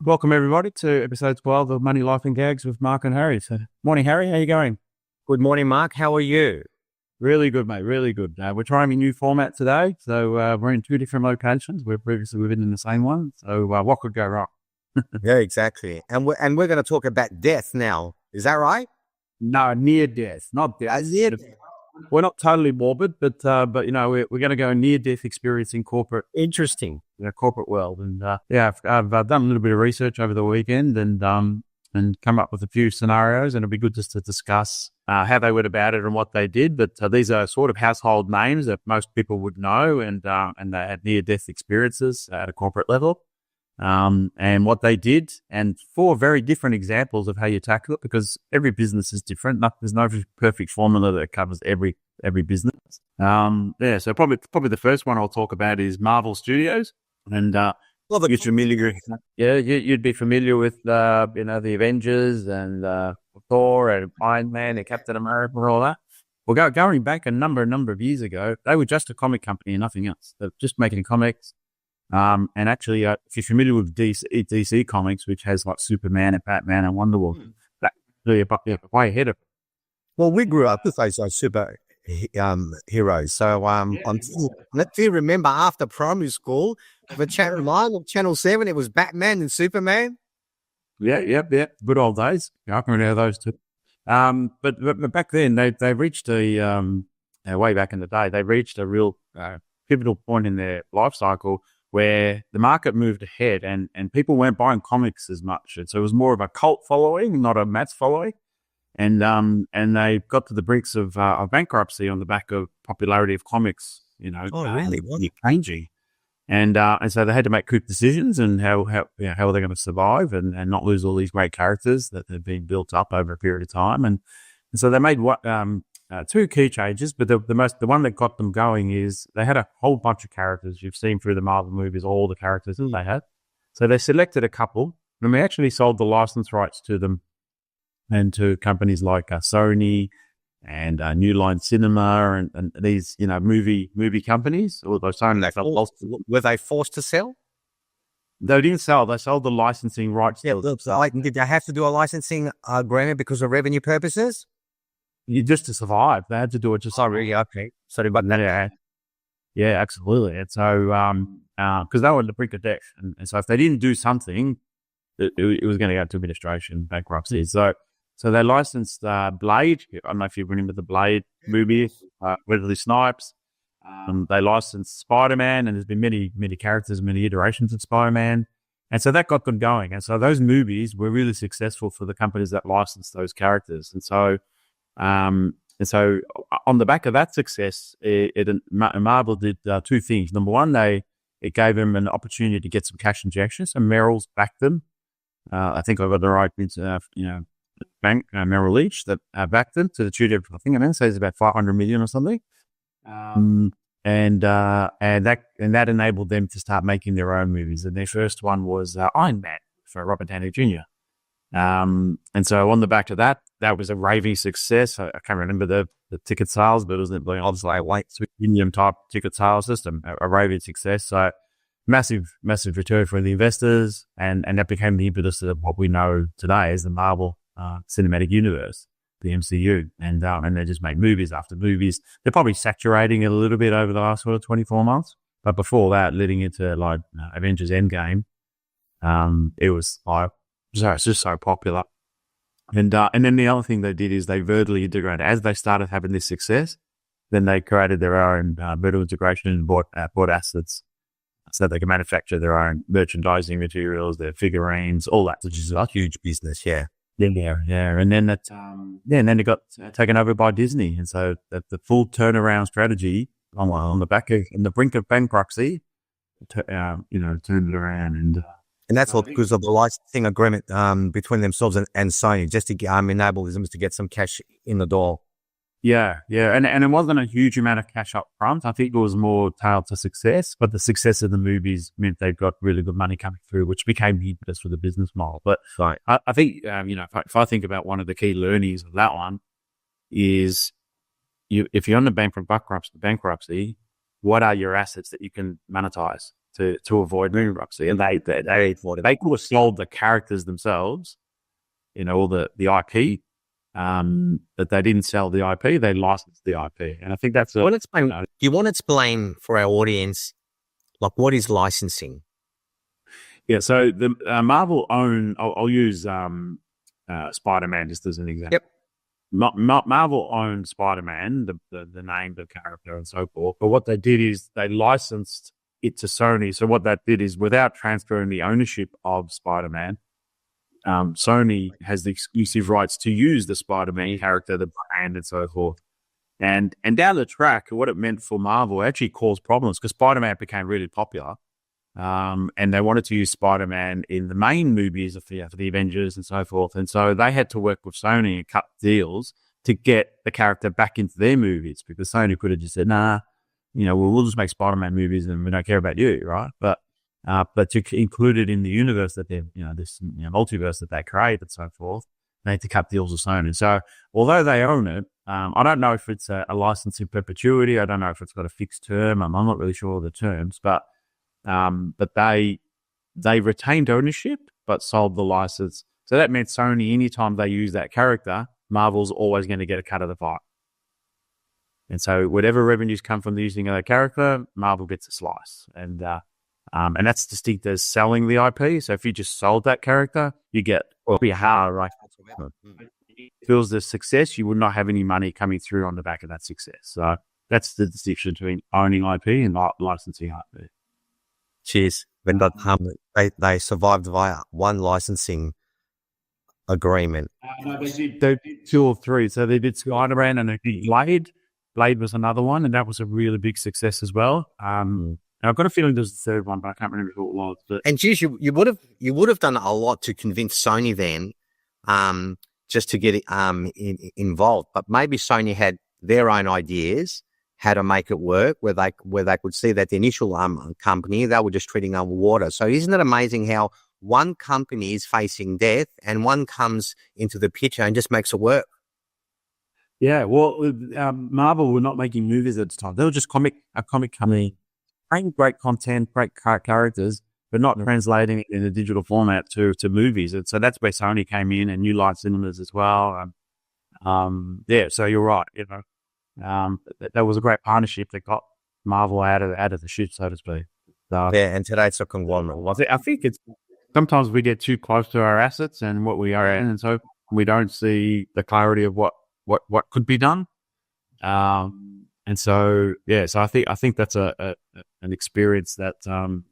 Welcome everybody to episode 12 of Money, Life and Gags with Mark and Harry. So, morning, Harry. How you going? Good morning, Mark. How are you? Really good, mate. Really good. We're trying a new format today. So we're in two different locations. We've been in the same one. So what could go wrong? Yeah, exactly. And we're going to talk about death now. Is that right? No, near death, not death. We're not totally morbid, but we're going to go near death experience in corporate. Interesting. Corporate world. And I've done a little bit of research over the weekend and come up with a few scenarios, and it'll be good just to discuss how they went about it and what they did. But these are sort of household names that most people would know, and they had near death experiences at a corporate level. And what they did, and four very different examples of how you tackle it, because every business is different. There's no perfect formula that covers every business. So probably the first one I'll talk about is Marvel Studios, and you're familiar. Yeah, you'd be familiar with the Avengers and Thor and Iron Man and Captain America and all that. Well, going back a number of years ago, they were just a comic company and nothing else. They're just making comics. And actually, if you're familiar with DC Comics, which has like Superman and Batman and Wonder Woman, that's really way ahead of it. Well, we grew up with those super heroes. So if you remember, after primary school, for Channel 9 or Channel 7, it was Batman and Superman. Yeah. Good old days. I can remember those two. But back then, they reached way back in the day, they reached a real pivotal point in their life cycle where the market moved ahead and people weren't buying comics as much. And so it was more of a cult following, not a mass following. And they got to the brinks of bankruptcy on the back of popularity of comics, Really? Changing. And so they had to make quick decisions and how are they going to survive and not lose all these great characters that had been built up over a period of time. And so they made two key changes, but the one that got them going is they had a whole bunch of characters. You've seen through the Marvel movies, all the characters that they had. So they selected a couple, and they actually sold the license rights to them and to companies like Sony and New Line Cinema and these, movie companies. Or those Were they forced to sell? They didn't sell. They sold the licensing rights. Yeah. Did they have to do a licensing agreement because of revenue purposes? Just to survive, they had to do it. Okay. So they got that. Yeah, absolutely. And so, because they were on the brink of death, and so if they didn't do something, it was going to go to administration, bankruptcy. So they licensed Blade. I don't know if you remember the Blade movie, Wesley Snipes. They licensed Spider-Man, and there's been many characters, many iterations of Spider-Man. And so that got them going. And so those movies were really successful for the companies that licensed those characters. And so on the back of that success, Marvel did two things. Number one, it gave them an opportunity to get some cash injections, and Merrill's backed them. I think I got the right, bank, Merrill Lynch, that backed them to the tune of, I think it's about $500 million or something. And that enabled them to start making their own movies. And their first one was Iron Man for Robert Downey Jr. And so on the back of that was a raving success. I can't remember the ticket sales, but it was obviously a late premium type ticket sales system, a raving success. So massive return for the investors, and that became the impetus of what we know today as the Marvel Cinematic Universe, the MCU. And they just made movies after movies. They're probably saturating it a little bit over the last 24 months. But before that, leading into Avengers Endgame, it was it's just so popular. And then the other thing they did is they vertically integrated. As they started having this success, then they created their own vertical integration and bought assets so they can manufacture their own merchandising materials, their figurines, all that, which is a huge business. Yeah. And then it got taken over by Disney. And so the full turnaround strategy on the back of, on the brink of bankruptcy, turned it around. And that's all because of the licensing agreement between themselves and Sony, just to enable them to get some cash in the door. Yeah. And it wasn't a huge amount of cash up front. I think it was more tailored to success, but the success of the movies meant they got really good money coming through, which became the impetus for the business model. But right. I think, if I think about one of the key learnings of that one is if you're on the bank from bankruptcy, what are your assets that you can monetize? to avoid bankruptcy, and they could have sold the characters themselves, all the IP, but they didn't sell the IP; they licensed the IP, and I think that's. Do you want to explain for our audience, like, what is licensing? Yeah, so the Marvel own. I'll use Spider-Man just as an example. Yep. Marvel owned Spider-Man, the name, the character, and so forth. But what they did is they licensed it to Sony. So what that did is, without transferring the ownership of Spider-Man, Sony has the exclusive rights to use the Spider-Man character, the brand, and so forth. And down the track, what it meant for Marvel actually caused problems because Spider-Man became really popular. And they wanted to use Spider-Man in the main movies for the Avengers and so forth. And so they had to work with Sony and cut deals to get the character back into their movies, because Sony could have just said, nah, we'll just make Spider-Man movies and we don't care about you, right? But to include it in the universe that they're, this multiverse that they create and so forth, they had to cut deals with Sony. So although they own it, I don't know if it's a license in perpetuity. I don't know if it's got a fixed term. I'm not really sure of the terms, but they retained ownership but sold the license. So that meant Sony, anytime they use that character, Marvel's always going to get a cut of the pie. And so whatever revenues come from the using of that character, Marvel gets a slice. And that's distinct as selling the IP. So if you just sold that character, you get pretty hard, right? If it feels the success, you would not have any money coming through on the back of that success. So that's the distinction between owning IP and licensing IP. Cheers. But they survived via one licensing agreement. No, they did 2 or 3. So they did Spider-Man and they did Blade. Blade was another one, and that was a really big success as well. And I've got a feeling there's a third one, but I can't remember who it was. But and geez, you would have done a lot to convince Sony then, just to get involved. But maybe Sony had their own ideas how to make it work, where they could see that the initial company, they were just treading on water. So isn't it amazing how one company is facing death and one comes into the picture and just makes it work? Yeah, well, Marvel were not making movies at the time. They were just a comic company, creating great content, great characters, but not translating it in a digital format to movies. And so that's where Sony came in, and New Line Cinemas as well. Yeah, so you're right. That was a great partnership that got Marvel out of the chute, so to speak. So, yeah, and today it's a conglomerate. I think it's sometimes we get too close to our assets and what we are in, and so we don't see the clarity of what could be done. And so so I think that's an experience that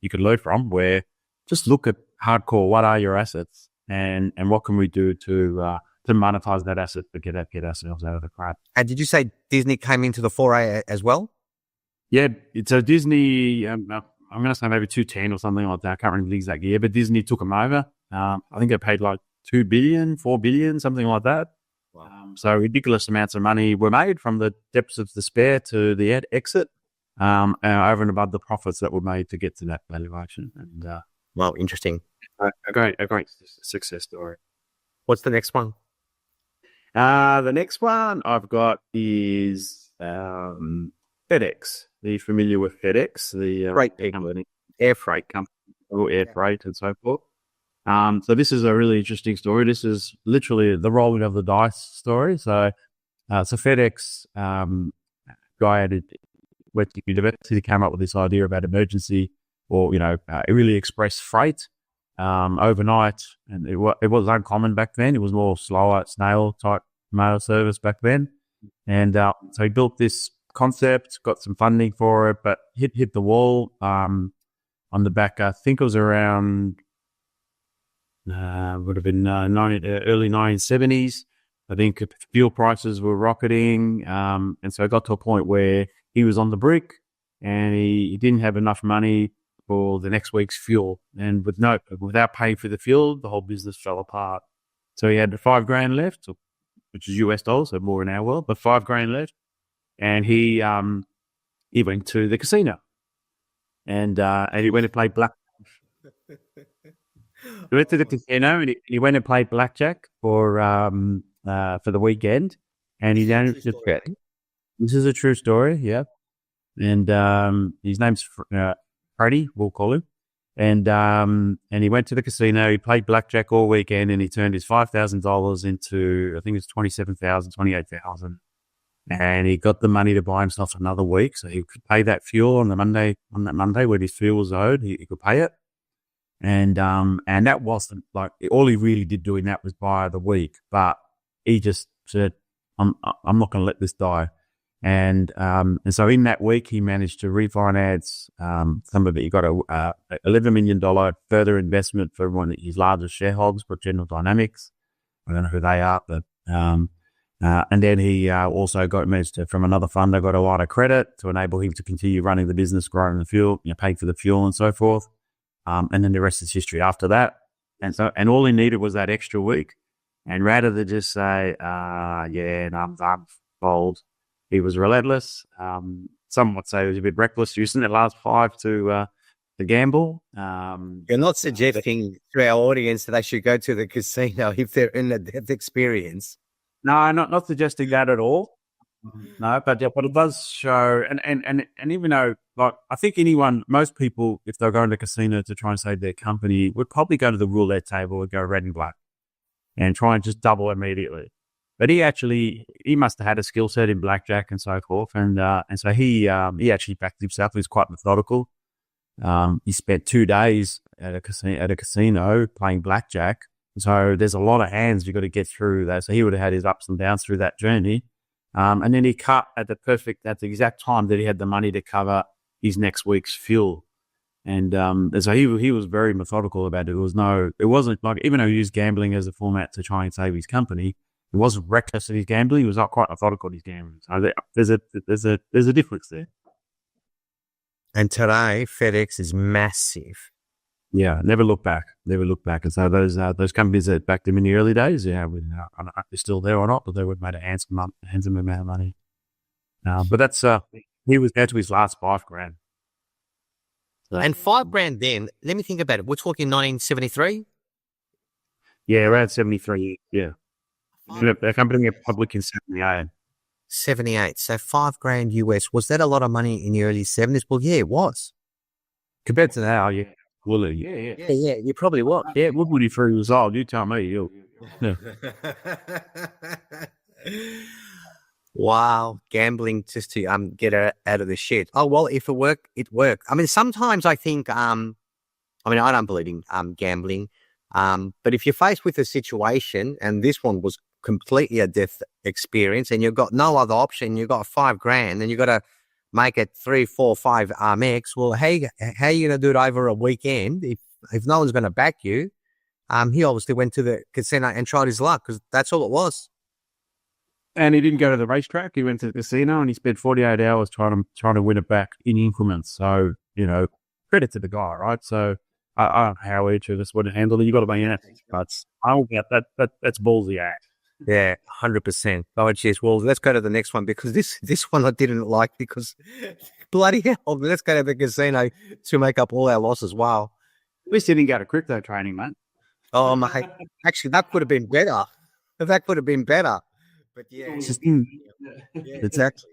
you could learn from, where just look at hardcore. What are your assets, and what can we do to monetize that asset to get ourselves out of the crap. And did you say Disney came into the foray as well? Yeah, so Disney, I'm going to say maybe 210 or something like that. I can't remember the exact year, but Disney took them over. I think they paid like $2 billion, $4 billion, something like that. Wow. So ridiculous amounts of money were made from the depths of despair to the exit, over and above the profits that were made to get to that valuation. And well, interesting. A great success story. What's the next one? The next one I've got is FedEx. Are you familiar with FedEx? The freight company, air freight company, or air freight and so forth. So this is a really interesting story. This is literally the rolling of the dice story. So FedEx guy went to university, came up with this idea about emergency or really express freight overnight, and it was uncommon back then. It was more slower snail type mail service back then, and so he built this concept, got some funding for it, but hit the wall on the back. I think it was around would have been early 1970s. I think fuel prices were rocketing, and so it got to a point where he was on the brink, and he didn't have enough money for the next week's fuel, and without paying for the fuel, the whole business fell apart. So he had $5,000 left, which is US dollars, so more in our world, but $5,000 left, and he went to the casino, and he went and played blackjack. He went to the casino and he went and played blackjack for the weekend, and he managed to bet. This is a true story, yeah. And his name's Craddy, we'll call him. And he went to the casino. He played blackjack all weekend, and he turned his $5,000 into, I think it's 27,000, 28,000. And he got the money to buy himself another week, so he could pay that fuel on that Monday when his fuel was owed. He could pay it, and that wasn't like all he really did doing that was buy the week, but he just said, "I'm not going to let this die." And so in that week, he managed to refinance some of it. He got a $11 million further investment for one of his largest shareholders, for General Dynamics. I don't know who they are, but and then he also managed to, from another fund, I got a line of credit to enable him to continue running the business, growing the fuel, paying for the fuel and so forth. And then the rest is history after that. And all he needed was that extra week. And rather than just say, I'm bold, he was relentless. Some would say he was a bit reckless, using the last 5 to gamble. You're not suggesting to our audience that they should go to the casino if they're in a death experience. No, not suggesting that at all. No, but it does show, and even though, like, I think most people, if they're going to a casino to try and save their company, would probably go to the roulette table and go red and black and try and just double immediately. But he must have had a skill set in blackjack and so forth, and so he actually backed himself. He was quite methodical. He spent 2 days at a casino playing blackjack. So there's a lot of hands you've got to get through that. So he would have had his ups and downs through that journey. And then he cut at the exact time that he had the money to cover his next week's fuel. And so he was very methodical about it. It wasn't like, even though he used gambling as a format to try and save his company, he wasn't reckless in his gambling. He was not quite methodical in his gambling. So there's a difference there. And today, FedEx is massive. Yeah, never look back. And so those companies that backed him in the early days, I don't know if they're still there or not, but they would have made a handsome amount of money. But that's he was down to his last $5,000. So, and $5,000 then, let me think about it. We're talking 1973? Yeah, around 73. Yeah. The company went public in 78. 78. So $5,000 US. Was that a lot of money in the early 70s? Well, yeah, it was. Compared to now, yeah. Well, yeah. Yeah, you probably was. Yeah, what would he 3 years old? You tell me. Yeah. Wow, gambling just to get her out of the shit. Oh, well, if it worked, it worked. I mean, sometimes I think, I don't believe in gambling, but if you're faced with a situation, and this one was completely a death experience, and you've got no other option, you've got $5,000, and you've got to make it 3, 4, 5 X. Well, how are you going to do it over a weekend if no one's going to back you? He obviously went to the casino and tried his luck, because that's all it was. And he didn't go to the racetrack. He went to the casino and he spent 48 hours trying to win it back in increments. So, credit to the guy, right? So I don't know how each of us would have handled it. You got to be in it, but I don't get that's ballsy act. Yeah, 100%. Oh, cheers. Well, let's go to the next one, because this one I didn't like, because bloody hell. Let's go to the casino to make up all our losses. Wow. At least he didn't go to crypto training, mate. Oh, mate. Actually, that could have been better. But yeah. Exactly.